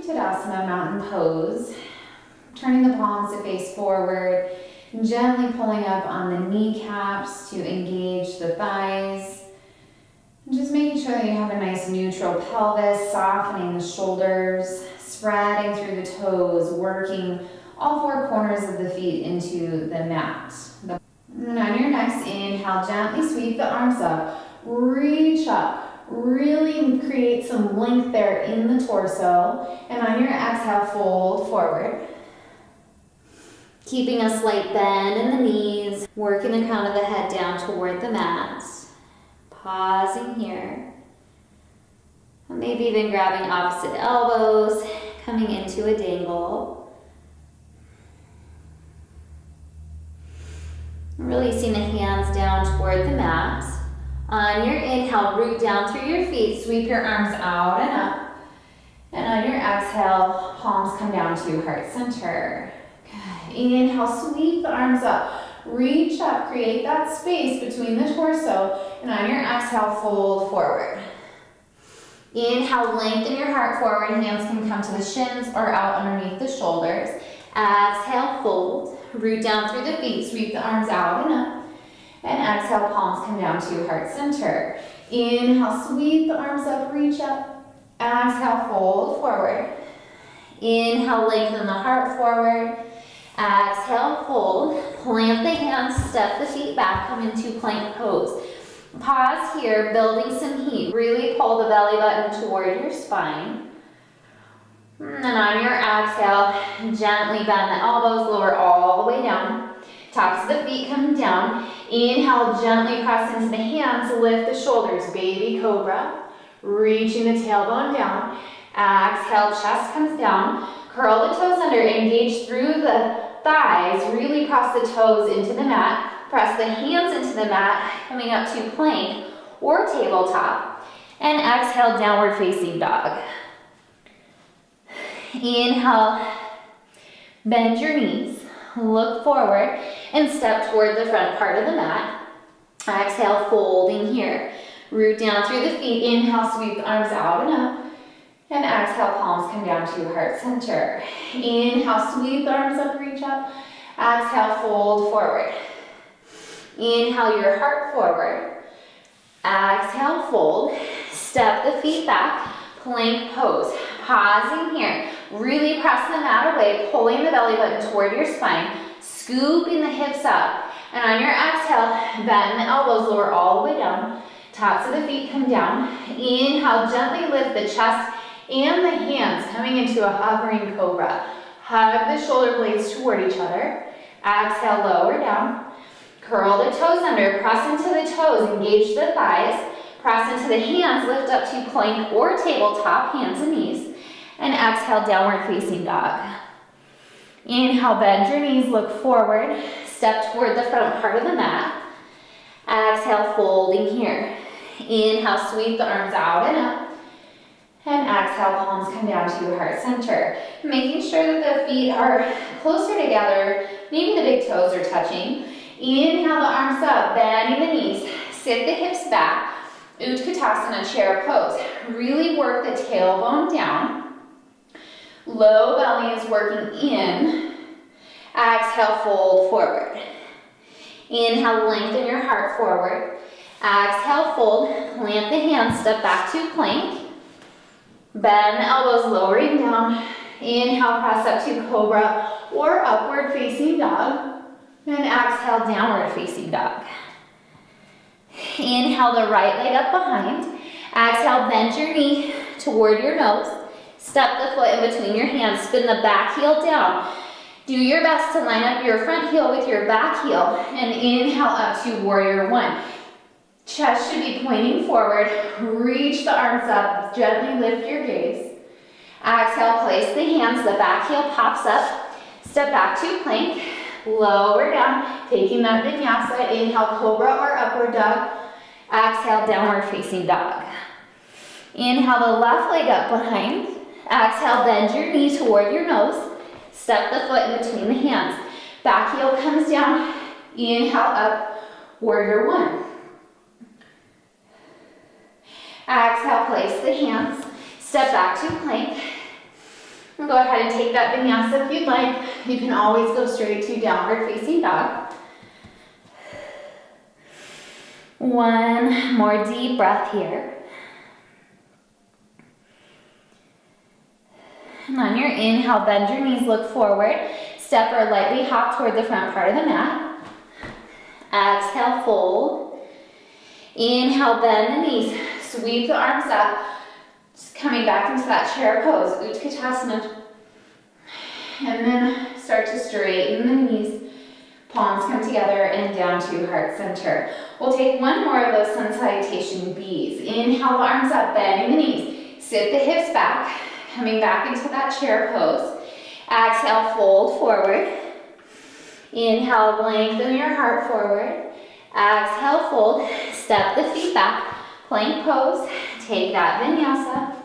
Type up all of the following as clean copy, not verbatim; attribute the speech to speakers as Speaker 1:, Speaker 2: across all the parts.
Speaker 1: Tadasana, mountain pose. Turning the palms to face forward, gently pulling up on the kneecaps to engage the thighs. Just making sure that you have a nice neutral pelvis, softening the shoulders, spreading through the toes, working all four corners of the feet into the mat. And on your next inhale, gently sweep the arms up, reach up, really create some length there in the torso. And on your exhale, fold forward. Keeping a slight bend in the knees, working the crown of the head down toward the mat. Pausing here. Maybe even grabbing opposite elbows, coming into a dangle. Releasing the hands down toward the mat. On your inhale, root down through your feet, sweep your arms out and up. And on your exhale, palms come down to heart center. Good. Inhale, sweep the arms up. Reach up, create that space between the torso, and on your exhale, fold forward. Inhale, lengthen your heart forward, hands can come to the shins or out underneath the shoulders. Exhale, fold, root down through the feet, sweep the arms out and up, and exhale, palms come down to heart center. Inhale, sweep the arms up, reach up, exhale, fold forward. Inhale, lengthen the heart forward. Exhale, fold, plant the hands, step the feet back, come into plank pose. Pause here, building some heat. Really pull the belly button toward your spine. And on your exhale, gently bend the elbows, lower all the way down. Tops of the feet come down. Inhale, gently press into the hands, lift the shoulders, baby cobra. Reaching the tailbone down. Exhale, chest comes down. Curl the toes under, engage through the thighs, really press the toes into the mat, press the hands into the mat, coming up to plank or tabletop, and exhale, downward facing dog. Inhale, bend your knees, look forward, and step toward the front part of the mat. Exhale, folding here, root down through the feet, inhale, sweep the arms out and up. And exhale, palms come down to heart center. Inhale, sweep the arms up, reach up. Exhale, fold forward. Inhale, your heart forward. Exhale, fold. Step the feet back, plank pose. Pausing here. Really press the mat away, pulling the belly button toward your spine, scooping the hips up. And on your exhale, bend the elbows, lower all the way down. Tops of the feet come down. Inhale, gently lift the chest and the hands coming into a hovering cobra. Hug the shoulder blades toward each other. Exhale, lower down. Curl the toes under, press into the toes, engage the thighs. Press into the hands, lift up to plank or tabletop, hands and knees. And exhale, downward facing dog. Inhale, bend your knees, look forward. Step toward the front part of the mat. Exhale, folding here. Inhale, sweep the arms out and up. And exhale, palms come down to heart center. Making sure that the feet are closer together, maybe the big toes are touching. Inhale the arms up, bending the knees, sit the hips back. Utkatasana, chair pose. Really work the tailbone down. Low belly is working in. Exhale, fold forward. Inhale, lengthen your heart forward. Exhale, fold, plant the hands, step back to plank. Bend the elbows, lowering down. Inhale, press up to cobra or upward facing dog. And exhale, downward facing dog. Inhale the right leg up behind. Exhale, bend your knee toward your nose. Step the foot in between your hands. Spin the back heel down. Do your best to line up your front heel with your back heel. And inhale up to warrior one. Chest should be pointing forward. Reach the arms up. Gently lift your gaze. Exhale, place the hands. The back heel pops up. Step back to plank. Lower down. Taking that vinyasa. Inhale, cobra or upward dog. Exhale, downward facing dog. Inhale the left leg up behind. Exhale, bend your knee toward your nose. Step the foot in between the hands. Back heel comes down. Inhale up, warrior one. Exhale, place the hands. Step back to plank. Go ahead and take that vinyasa if you'd like. You can always go straight to downward facing dog. One more deep breath here. And on your inhale, bend your knees, look forward. Step or lightly hop toward the front part of the mat. Exhale, fold. Inhale, bend the knees. Sweep the arms up. Just coming back into that chair pose, Utkatasana. And then start to straighten the knees. Palms come together and down to heart center. We'll take one more of those sun salutation Bs. Inhale, the arms up, bending the knees. Sit the hips back. Coming back into that chair pose. Exhale, fold forward. Inhale, lengthen your heart forward. Exhale, fold. Step the feet back. Plank pose. Take that vinyasa.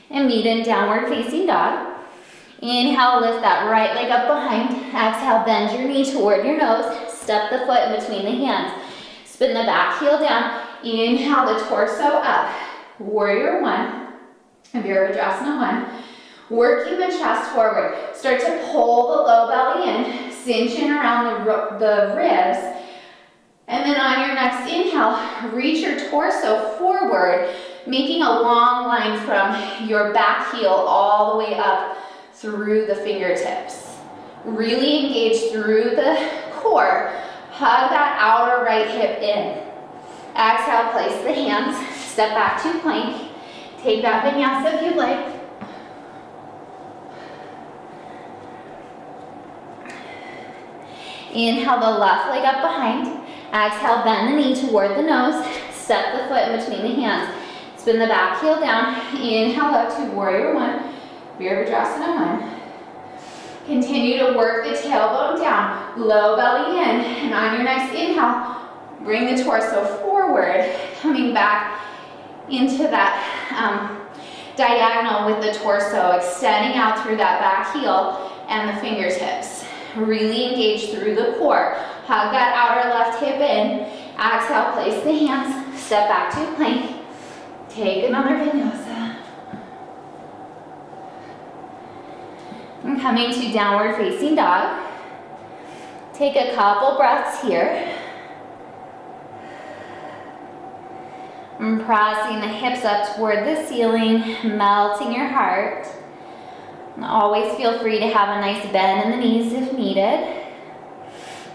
Speaker 1: And meet in downward facing dog. Inhale, lift that right leg up behind. Exhale, bend your knee toward your nose. Step the foot in between the hands. Spin the back heel down. Inhale, the torso up. Warrior one, Virabhadrasana one. Working the chest forward. Start to pull the low belly in, cinch in around the ribs. And then on your next inhale, reach your torso forward, making a long line from your back heel all the way up through the fingertips. Really engage through the core. Hug that outer right hip in. Exhale, place the hands. Step back to plank. Take that vinyasa if you'd like. Inhale the left leg up behind. Exhale, bend the knee toward the nose. Step the foot in between the hands. Spin the back heel down. Inhale up to warrior one. Virabhadrasana one. Continue to work the tailbone down. Low belly in. And on your next inhale, bring the torso forward. Coming back into that diagonal with the torso, extending out through that back heel and the fingertips. Really engage through the core. Hug that outer left hip in. Exhale, place the hands. Step back to plank. Take another vinyasa. And coming to downward facing dog. Take a couple breaths here. And pressing the hips up toward the ceiling, melting your heart. And always feel free to have a nice bend in the knees if needed.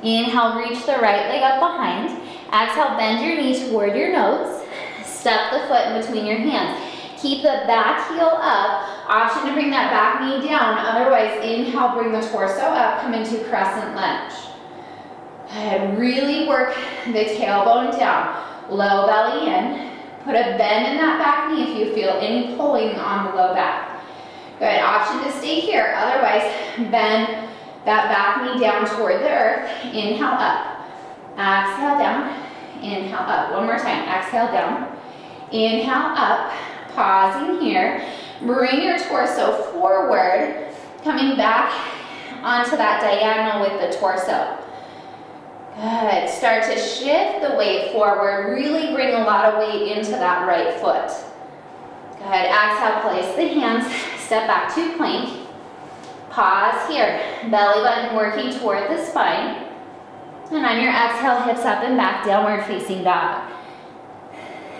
Speaker 1: Inhale, reach the right leg up behind. Exhale, bend your knee toward your nose. Step the foot in between your hands. Keep the back heel up. Option to bring that back knee down. Otherwise, inhale, bring the torso up. Come into crescent lunge. Good. Really work the tailbone down. Low belly in. Put a bend in that back knee if you feel any pulling on the low back. Good. Option to stay here. Otherwise, bend that back knee down toward the earth. Inhale up. Exhale down. Inhale up. One more time. Exhale down. Inhale up. Pausing here. Bring your torso forward. Coming back onto that diagonal with the torso. Good. Start to shift the weight forward. Really bring a lot of weight into that right foot. Good. Exhale, place the hands. Step back to plank. Pause here. Belly button working toward the spine. And on your exhale, hips up and back, downward facing dog.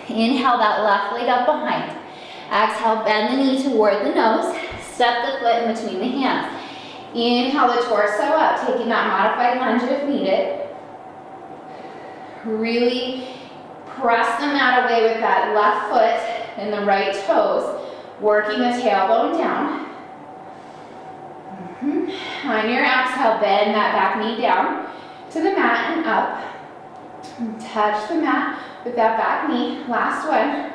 Speaker 1: Inhale that left leg up behind. Exhale, bend the knee toward the nose. Step the foot in between the hands. Inhale the torso up, taking that modified lunge if needed. Really press the mat away with that left foot and the right toes, working the tailbone down. On your exhale, bend that back knee down to the mat and up. And touch the mat with that back knee. Last one.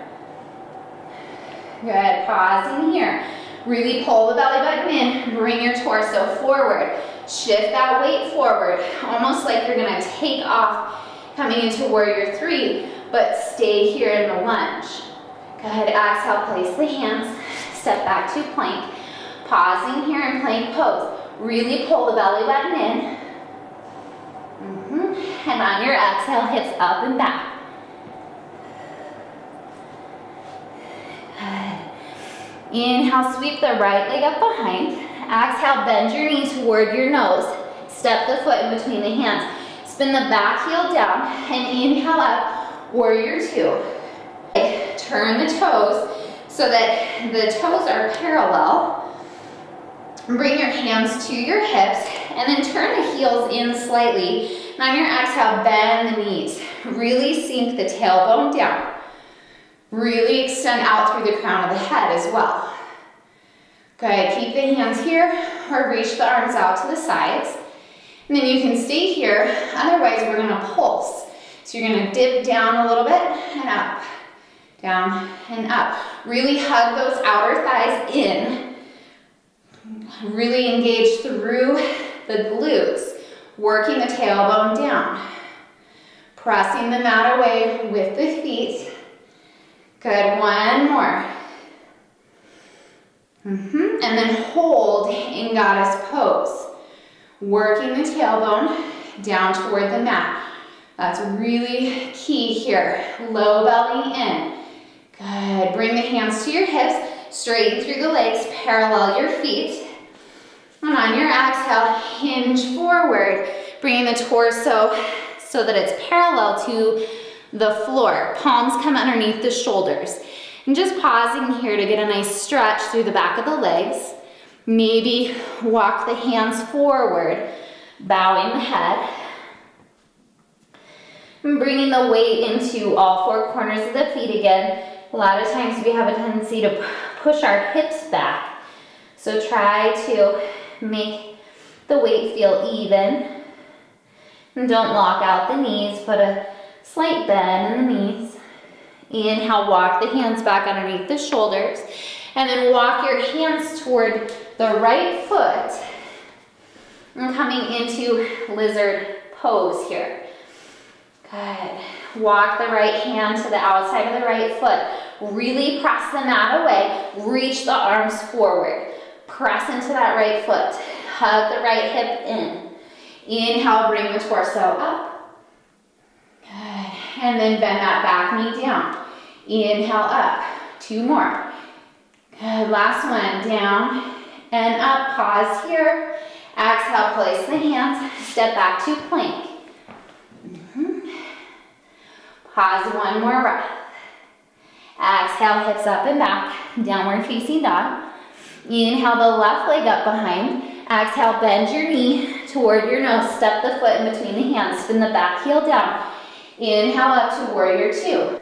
Speaker 1: Good. Pausing here. Really pull the belly button in. Bring your torso forward. Shift that weight forward, almost like you're going to take off coming into warrior three, but stay here in the lunge. Good. Exhale, place the hands. Step back to plank. Pausing here in plank pose. Really pull the belly button in. And on your exhale, hips up and back. Good. Inhale, sweep the right leg up behind. Exhale, bend your knee toward your nose. Step the foot in between the hands. Spin the back heel down and inhale up, warrior two. Turn the toes so that the toes are parallel. Bring your hands to your hips and then turn the heels in slightly. And on your exhale, bend the knees. Really sink the tailbone down. Really extend out through the crown of the head as well. Good, keep the hands here or reach the arms out to the sides. And then you can stay here, otherwise we're gonna pulse. So you're gonna dip down a little bit and up, down and up. Really hug those outer thighs in. Really engage through the glutes, working the tailbone down. Pressing the mat away with the feet. Good, one more. And then hold in goddess pose. Working the tailbone down toward the mat. That's really key here. Low belly in. Good, bring the hands to your hips, straighten through the legs, parallel your feet. And on your exhale, hinge forward, bringing the torso so that it's parallel to the floor. Palms come underneath the shoulders. And just pausing here to get a nice stretch through the back of the legs. Maybe walk the hands forward, bowing the head. And bringing the weight into all four corners of the feet again. A lot of times we have a tendency to push our hips back. So try to make the weight feel even. And don't lock out the knees, put a slight bend in the knees. Inhale, walk the hands back underneath the shoulders. And then walk your hands toward the right foot. And coming into lizard pose here. Good. Walk the right hand to the outside of the right foot. Really press the mat away. Reach the arms forward. Press into that right foot. Hug the right hip in. Inhale, bring the torso up. Good. And then bend that back knee down. Inhale up. Two more. Good. Last one. Down and up. Pause here. Exhale, place the hands. Step back to plank. Pause, one more breath. Exhale, hips up and back. Downward facing dog. Inhale the left leg up behind. Exhale, bend your knee toward your nose. Step the foot in between the hands. Spin the back heel down. Inhale up to warrior two.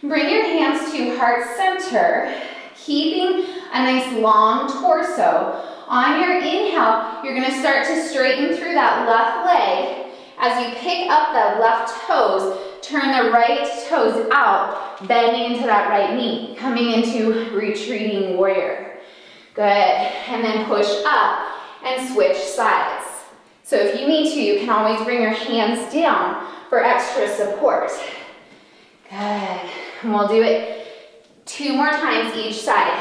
Speaker 1: Bring your hands to heart center, keeping a nice long torso. On your inhale, you're gonna start to straighten through that left leg. As you pick up the left toes, turn the right toes out, bending into that right knee, coming into retreating warrior. Good, and then push up and switch sides. So if you need to, you can always bring your hands down for extra support. Good, and we'll do it 2 more times each side.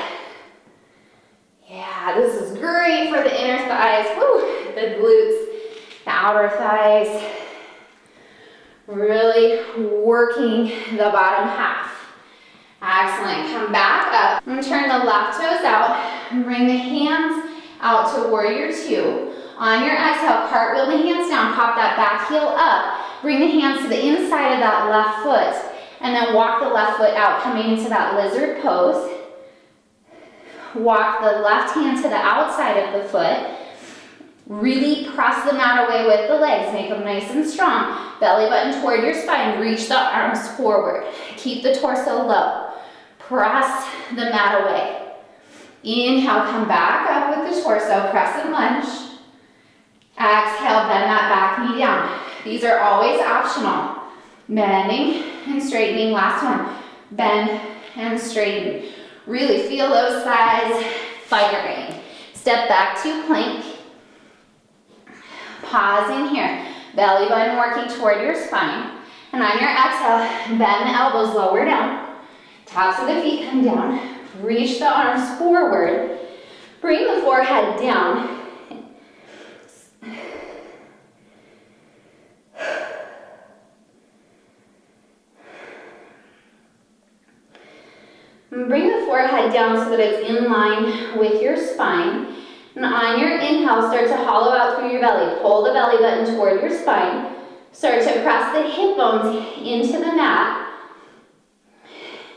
Speaker 1: Yeah, this is great for the inner thighs, woo, the glutes, the outer thighs. Really working the bottom half. Excellent. Come back up and turn the left toes out and bring the hands out to warrior two. On your exhale, cartwheel the hands down, pop that back heel up. Bring the hands to the inside of that left foot and then walk the left foot out, coming into that lizard pose. Walk the left hand to the outside of the foot. Really press the mat away with the legs, make them nice and strong. Belly button toward your spine, reach the arms forward. Keep the torso low. Press the mat away. Inhale, come back up with the torso, press and lunge. Exhale, bend that back knee down. These are always optional. Bending and straightening, last one. Bend and straighten. Really feel those thighs firing. Step back to plank. Pausing here, belly button working toward your spine. And on your exhale, bend the elbows lower down. Tops of the feet come down. Reach the arms forward. Bring the forehead down. Bring the forehead head down so that it's in line with your spine. And on your inhale, start to hollow out through your belly. Pull the belly button toward your spine. Start to press the hip bones into the mat.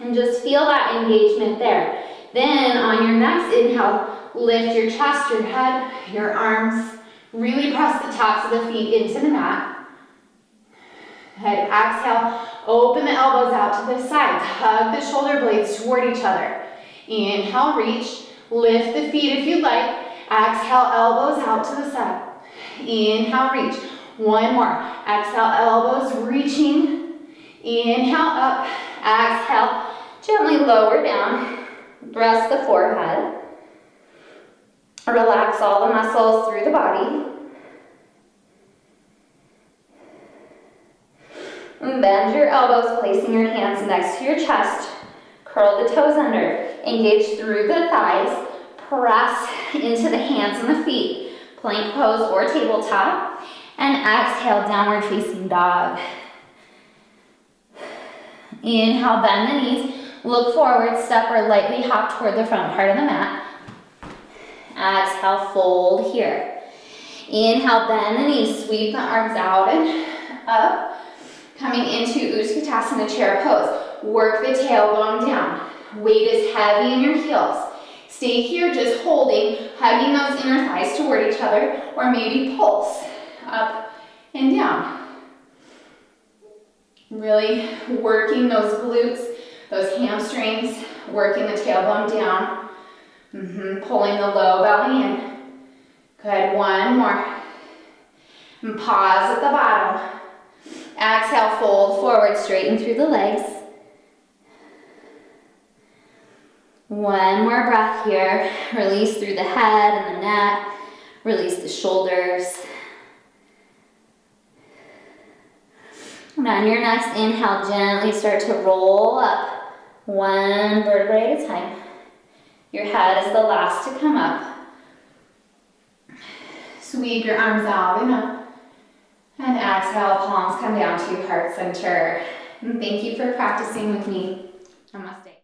Speaker 1: And just feel that engagement there. Then on your next inhale, lift your chest, your head, your arms. Really press the tops of the feet into the mat. Good. Exhale, open the elbows out to the sides. Hug the shoulder blades toward each other. Inhale, reach. Lift the feet if you'd like. Exhale, elbows out to the side. Inhale, reach. One more. Exhale, elbows reaching. Inhale, up. Exhale, gently lower down. Rest the forehead. Relax all the muscles through the body. And bend your elbows, placing your hands next to your chest. Curl the toes under. Engage through the thighs. Press into the hands and the feet. Plank pose or tabletop. And exhale, downward facing dog. Inhale, bend the knees. Look forward, step or lightly hop toward the front part of the mat. Exhale, fold here. Inhale, bend the knees. Sweep the arms out and up. Coming into Utkatasana chair pose. Work the tailbone down. Weight is heavy in your heels. Stay here just holding, hugging those inner thighs toward each other, or maybe pulse up and down. Really working those glutes, those hamstrings, working the tailbone down. Pulling the low belly in. Good, one more. And pause at the bottom. Exhale, fold forward, straighten through the legs. One more breath here. Release through the head and the neck. Release the shoulders. And on your next inhale, gently start to roll up. One vertebrae at a time. Your head is the last to come up. Sweep your arms out and up. And exhale, palms come down to heart center. And thank you for practicing with me. Namaste.